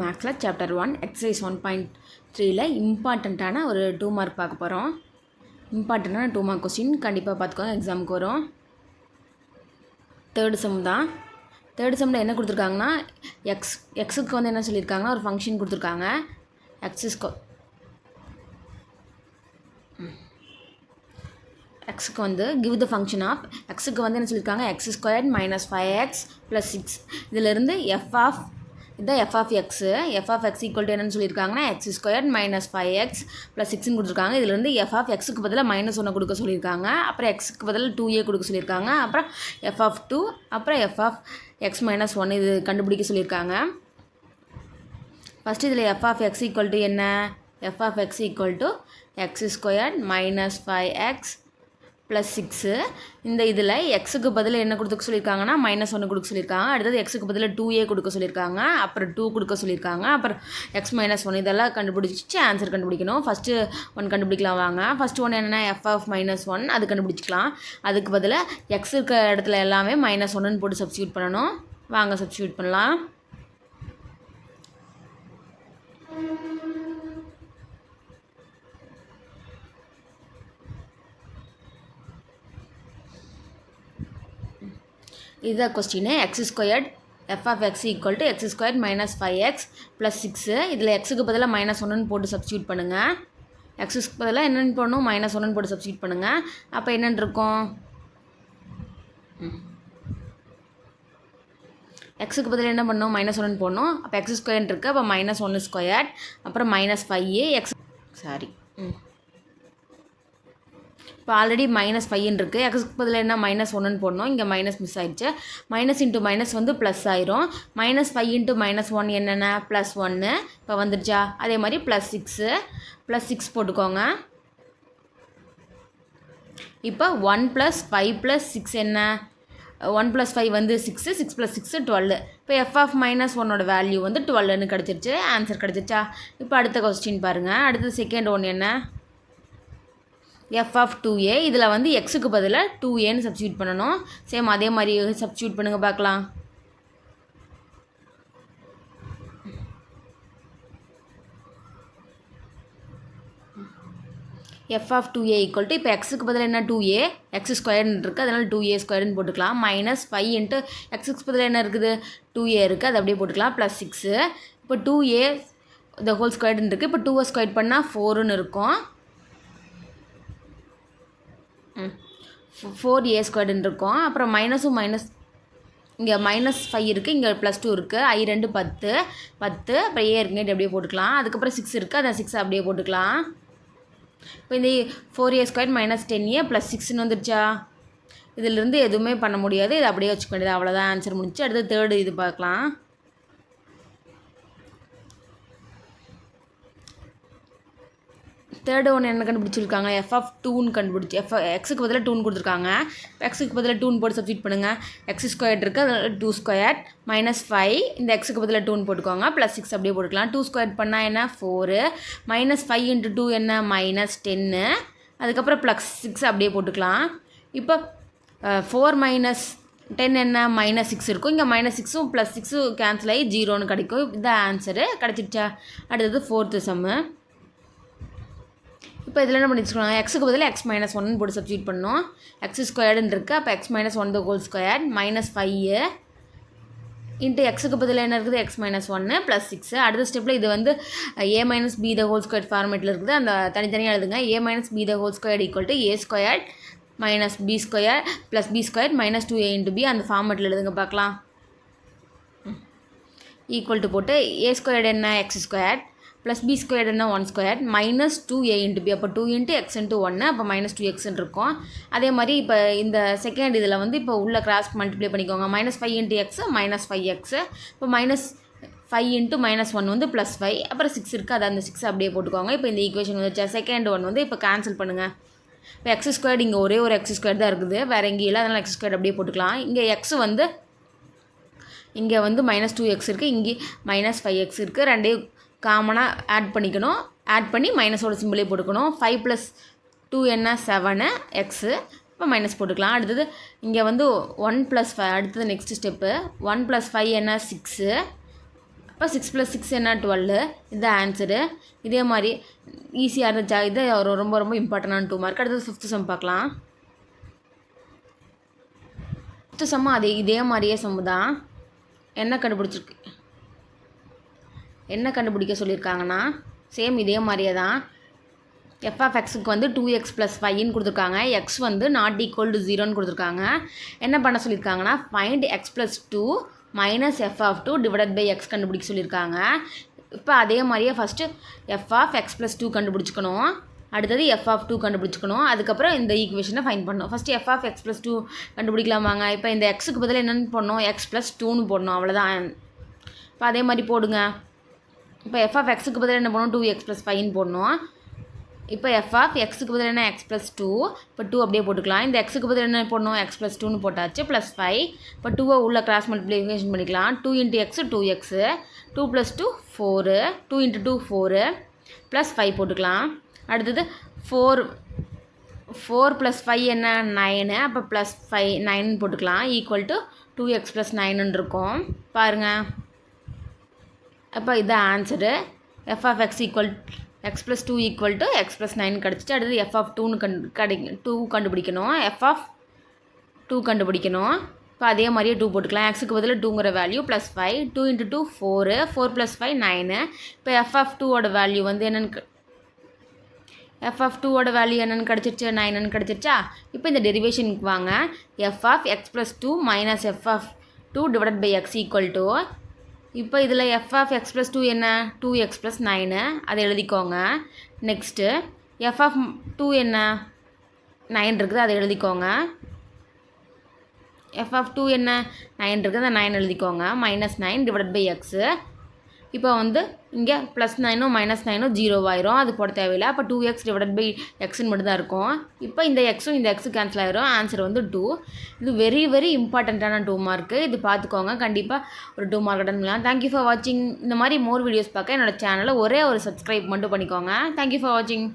மேக்ஸில் chapter 1 exercise 1.3ல இம்பார்ட்டண்ட்டான ஒரு 2 மார்க் பார்க்க போகிறோம். இம்பார்ட்டண்ட்டான 2 மார்க் கொஸ்டின் கண்டிப்பாக பார்த்துக்கோங்க, எக்ஸாமுக்கு வரும். தேர்டு சம் தான். தேர்டு சம்மில் என்ன கொடுத்துருக்காங்கன்னா எக்ஸுக்கு வந்து என்ன சொல்லியிருக்காங்கன்னா ஒரு ஃபங்க்ஷன் கொடுத்துருக்காங்க. எக்ஸுக்கு வந்து கிவ் த ஃபங்க்ஷன் ஆஃப் எக்ஸுக்கு வந்து என்ன சொல்லியிருக்காங்க x² - 5x + 6 இதிலிருந்து இதுதான் f of x equal to என்னன்னு சொல்லியிருக்காங்கன்னா x² - 5x + 6ன்னு கொடுத்துருக்காங்க. இதுலேருந்து f of xக்கு பதிலாக -1 கொடுக்க சொல்லியிருக்காங்க. அப்புறம் xக்கு பதிலாக 2a கொடுக்க சொல்லியிருக்காங்க. அப்புறம் f of 2 அப்புறம் f of x - 1 இது கண்டுபிடிக்க சொல்லியிருக்காங்க. ஃபஸ்ட்டு இதில் f of x equal to என்ன? f of x equal to x² - 5x + 6. இந்த இதில் எக்ஸுக்கு பதில் என்ன கொடுக்க சொல்லியிருக்காங்கன்னா -1 கொடுக்க சொல்லியிருக்காங்க. அடுத்தது எக்ஸுக்கு பதில் 2a கொடுக்க சொல்லியிருக்காங்க. அப்புறம் 2 கொடுக்க சொல்லியிருக்காங்க. அப்புறம் x - 1 இதெல்லாம் கண்டுபிடிச்சி ஆன்சர் கண்டுபிடிக்கணும். ஃபஸ்ட்டு 1 கண்டுபிடிக்கலாம் வாங்க. ஃபஸ்ட்டு 1 என்னென்னா f of -1 அது கண்டுபிடிச்சிக்கலாம். அதுக்கு பதிலாக எக்ஸ் இருக்க இடத்துல எல்லாமே -1ன்னு போட்டு சப்ஸ்டியூட் பண்ணணும். வாங்க சப்ஸ்டியூட் பண்ணலாம். இதுதான் question. x² f of x equal to x² - 5x + 6. இதில் எக்ஸுக்கு பதிலாக -1ன்னு போட்டு சப்ஸ்டியூட் பண்ணுங்கள். எக்ஸுக்கு பதிலாக என்னென்னு போடணும்? -1ன்னு போட்டு சப்ஸ்டியூட் பண்ணுங்கள். அப்போ என்னென்னு இருக்கும்? எக்ஸுக்கு பதிலாக என்ன பண்ணணும்? -1ன்னு போடணும். அப்போ x² இருக்குது. அப்போ -1² அப்புறம் -5 இப்போ ஆல்ரெடி -5 இருக்குது. எக்ஸுக்கு பதில் என்ன -1ன்னு போடணும். இங்கே மைனஸ் மிஸ் ஆகிடுச்சு. மைனஸ் இன்ட்டு மைனஸ் வந்து ப்ளஸ் ஆயிரும். -5 × -1 என்னென்ன? +1 இப்போ வந்துடுச்சா? அதே மாதிரி +6 +6 போட்டுக்கோங்க. இப்போ 1 + 5 + 6 என்ன? 1 + 5 வந்து 6, 6 + 6 12. இப்போ f of -1ஓட வேல்யூ வந்து 12ன்னு கிடச்சிருச்சு. ஆன்சர் கிடச்சிருச்சா? இப்போ அடுத்த கொஸ்டின் பாருங்கள். அடுத்தது செகண்ட் ஒன் என்ன? f of 2a இதில் வந்து எக்ஸுக்கு பதிலாக 2aன்னு சப்ஸ்டியூட் பண்ணணும். சேம் அதே மாதிரி சப்ஸ்டியூட் பண்ணுங்கள் பார்க்கலாம். f of 2a equal to இப்போ எக்ஸுக்கு பதிலாக என்ன? 2a x² இருக்குது, அதனால் 2a² போட்டுக்கலாம். -5 × எக்ஸுக்கு பதிலாக என்ன இருக்குது? 2a இருக்குது, அது அப்படியே போட்டுக்கலாம். +6 இப்போ 2a the whole squared இருக்குது. இப்போ 2a ஸ்கொயர் பண்ணால் 4ன்னு இருக்கும். 4a² இருக்கும். அப்புறம் மைனஸும் மைனஸ் இங்கே -5 இருக்குது, இங்கே +2 இருக்குது. i2 10 அப்புறம் a இருக்குங்க, அப்படியே போட்டுக்கலாம். அதுக்கப்புறம் 6 இருக்குது, அதை 6 அப்படியே போட்டுக்கலாம். இப்போ இந்த 4a² - 10a + 6ன்னு வந்துடுச்சா? இதிலிருந்து எதுவுமே பண்ண முடியாது, இது அப்படியே வச்சுக்க வேண்டியது, அவ்வளோதான். ஆன்சர் முடிச்சு. அடுத்து தேர்டு இது பார்க்கலாம். தேர்டு ஒன்று என்ன கண்டுபிடிச்சிருக்காங்க? f of 2ன்னு கண்டுபிடிச்சி எக்ஸுக்கு பதிலாக 2ன்னு கொடுத்துருக்காங்க. எக்ஸுக்கு பதிலாக 2ன்னு போட்டு சப்ஸ்டியூட் பண்ணுங்கள். x² இருக்குது, அதில் 2² -5 இந்த எக்ஸுக்கு பதிலாக 2ன்னு போட்டுக்கோங்க. +6 அப்படியே போட்டுக்கலாம். 2² பண்ணால் என்ன? 4 -5 × 2 என்ன? -10 அதுக்கப்புறம் +6 அப்படியே போட்டுக்கலாம். இப்போ 4 - 10 என்ன? -6 இருக்கும். இங்கே -6ம் +6 கேன்சல் ஆகி 0ன்னு கிடைக்கும். இதுதான் ஆன்சரு. கிடச்சிடுச்சா? அடுத்தது ஃபோர்த்து சம்மு. இப்போ இதில் என்ன பண்ணிச்சுக்கோங்க? எக்ஸுக்கு பதில் x - 1ன்னு போட்டு சப்ஸ்டியூட் பண்ணணும். x² இருக்குது, அப்போ x - 1 the whole square -5 into எக்ஸுக்கு பதில் என்ன இருக்குது? x - 1 +6. அடுத்த ஸ்டெப்பில் இது வந்து a - b the whole square ஃபார்மேட்டில் இருக்குது. அந்த தனித்தனியாக எழுதுங்க. a - b the whole square equal to a² - b² + b² - 2a × b அந்த ஃபார்மேட்டில் எழுதுங்க பார்க்கலாம். ஈக்குவல் டு போட்டு a² என்ன? x² + b² என்ன? 1² -2a × b அப்போ 2 × x × 1 அப்போ -2xன்னு இருக்கும். அதே மாதிரி இப்போ இந்த செகண்ட் இதில் வந்து இப்போ உள்ள கிராஸ் மல்டிப்ளை பண்ணிக்கோங்க. -5 × x -5x இப்போ -5 × -1 வந்து +5 அப்புறம் 6 இருக்குது, அது அந்த 6 அப்படியே போட்டுக்கோங்க. இப்போ இந்த ஈக்குவேஷன் வந்துச்சா? செகண்ட் ஒன் வந்து இப்போ கேன்சல் பண்ணுங்கள். இப்போ x² இங்கே ஒரே ஒரு x² தான் இருக்குது, வேறு எங்கேயும் இல்லை, அதனால் x² அப்படியே போட்டுக்கலாம். இங்கே x வந்து இங்கே வந்து -2x இருக்குது, இங்கே -5x இருக்குது. ரெண்டையும் காமனாக ஆட் பண்ணிக்கணும். ஆட் பண்ணி மைனஸோட சிம்பிளே போட்டுக்கணும். 5 + 2 என்ன? 7 x இப்போ மைனஸ் போட்டுக்கலாம். அடுத்தது இங்கே வந்து 1 + 5 அடுத்தது நெக்ஸ்ட் ஸ்டெப்பு 1 + 5 என்ன? 6 இப்போ 6 + 6 என்ன 12. இதுதான் ஆன்சரு. இதே மாதிரி ஈஸியாக இருந்துச்சா? இது ரொம்ப ரொம்ப இம்பார்ட்டண்டான 2 மார்க். அடுத்தது 5th சம் பார்க்கலாம். 5th சம்மும் இதே மாதிரியே சம்மு தான். என்ன கண்டுபிடிக்க சொல்லியிருக்காங்கன்னா சேம் இதே மாதிரியே தான். f(x)க்கு வந்து 2x + 5ன்னு கொடுத்துருக்காங்க. x வந்து not equal to 0ன்னு கொடுத்துருக்காங்க. என்ன பண்ண சொல்லியிருக்காங்கன்னா find x + 2 minus f(2) divided by x கண்டுபிடிக்க சொல்லியிருக்காங்க. இப்போ அதே மாதிரியே ஃபஸ்ட்டு f(x + 2) கண்டுபிடிச்சிக்கணும். அடுத்தது f(2) கண்டுபிடிச்சிக்கணும். அதுக்கப்புறம் இந்த ஈக்குவேஷனை ஃபைண்ட் பண்ணணும். First f(x + 2) கண்டுபிடிக்கலாமாங்க. இப்போ இந்த எக்ஸுக்கு பதில் என்னென்னு போடணும்? x + 2ன்னு போடணும். அவ்வளோதான். இப்போ அதே மாதிரி போடுங்க. இப்போ f(x)க்கு பதில் என்ன போடணும்? 2x + 5ன்னு போடணும். இப்போ f(x)க்கு பதில் என்ன? x + 2. இப்போ 2 அப்படியே போட்டுக்கலாம். இந்த x-க்கு பதில் என்ன போடணும்? x + 2ன்னு போட்டாச்சு. +5. இப்போ 2 உள்ள கிராஸ் மல்டிப்ளிகேஷன் பண்ணிக்கலாம். 2 × x 2x. 2 + 2 4. 2 × 2 4 +5 போட்டுக்கலாம். அடுத்தது 4 + 5 என்ன? 9. அப்போ +5 9 போட்டுக்கலாம். = 2x + 9ன்னு இருக்கும். பாருங்கள். அப்போ இதுதான் ஆன்சரு. f(x) x + 2 = x + 9 கிடச்சிட்டு. அடுத்தது f(2) கண்டுபிடிக்கணும். f(2) கண்டுபிடிக்கணும். இப்போ அதே மாதிரியே 2 போட்டுக்கலாம். x-க்கு பதில் 2ங்கிற வேல்யூ +5. 2 × 2 4. 4 + 5 9. இப்போ f(2)ஓட வேல்யூ வந்து என்னென்னு f(2)ஓட வேல்யூ என்னென்னு கிடச்சிருச்சு? 9ன்னு கிடச்சிருச்சா? இப்போ இந்த டெரிவேஷனுக்கு வாங்க. f(x + 2 minus f(2) divided by x = இப்போ இதில் f(x + 2) என்ன? 2x + 9. அதை எழுதிக்கோங்க. நெக்ஸ்ட்டு f(2) என்ன? 9 இருக்குது. அதை எழுதிக்கோங்க. f(2) என்ன? 9 இருக்குது. அந்த 9 எழுதிக்கோங்க. -9 divided by x. இப்போ வந்து இங்கே +9ம் -9ம் 0 ஆயிரும். அது போட தேவையில்லை. அப்போ 2x divided by xன்னு மட்டும் தான் இருக்கும். இப்போ இந்த எக்ஸும் இந்த எக்ஸு கேன்சல் ஆயிரும். ஆன்சர் வந்து 2. இது வெரி வெரி இம்பார்ட்டண்ட்டான 2 மார்க்கு. இது பார்த்துக்கோங்க. கண்டிப்பாக ஒரு 2 மார்க் அட்டன் பண்ணலாம். தேங்க்யூ ஃபார் வாட்சிங். இந்த மாதிரி மோர் வீடியோஸ் பார்க்க என்னோடய சேனலை ஒரே ஒரு சப்ஸ்கிரைப் மட்டும் பண்ணிக்கோங்க. தேங்க்யூ ஃபார் வாட்சிங்.